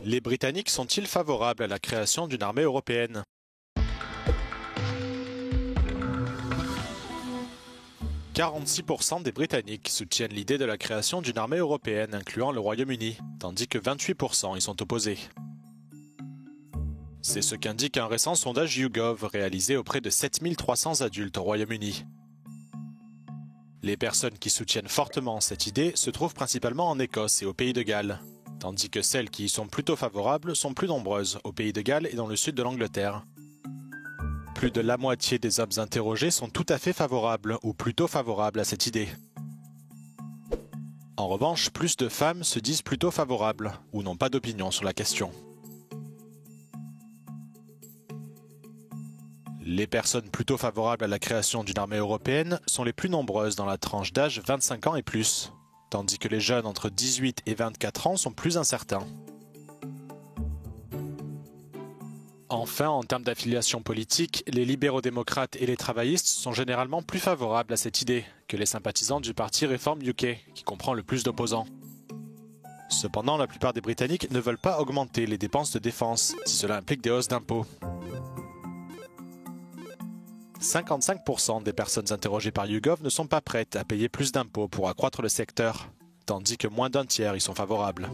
Les Britanniques sont-ils favorables à la création d'une armée européenne? « 46% des Britanniques soutiennent l'idée de la création d'une armée européenne incluant le Royaume-Uni, tandis que 28% y sont opposés. C'est ce qu'indique un récent sondage YouGov réalisé auprès de 7300 adultes au Royaume-Uni. Les personnes qui soutiennent fortement cette idée se trouvent principalement en Écosse et au Pays de Galles, tandis que celles qui y sont plutôt favorables sont plus nombreuses au Pays de Galles et dans le sud de l'Angleterre. Plus de la moitié des hommes interrogés sont tout à fait favorables ou plutôt favorables à cette idée. En revanche, plus de femmes se disent plutôt favorables ou n'ont pas d'opinion sur la question. Les personnes plutôt favorables à la création d'une armée européenne sont les plus nombreuses dans la tranche d'âge 25 ans et plus, tandis que les jeunes entre 18 et 24 ans sont plus incertains. Enfin, en termes d'affiliation politique, les libéraux-démocrates et les travaillistes sont généralement plus favorables à cette idée que les sympathisants du parti Reform UK, qui comprend le plus d'opposants. Cependant, la plupart des Britanniques ne veulent pas augmenter les dépenses de défense, si cela implique des hausses d'impôts. 55% des personnes interrogées par YouGov ne sont pas prêtes à payer plus d'impôts pour accroître le secteur, tandis que moins d'un tiers y sont favorables.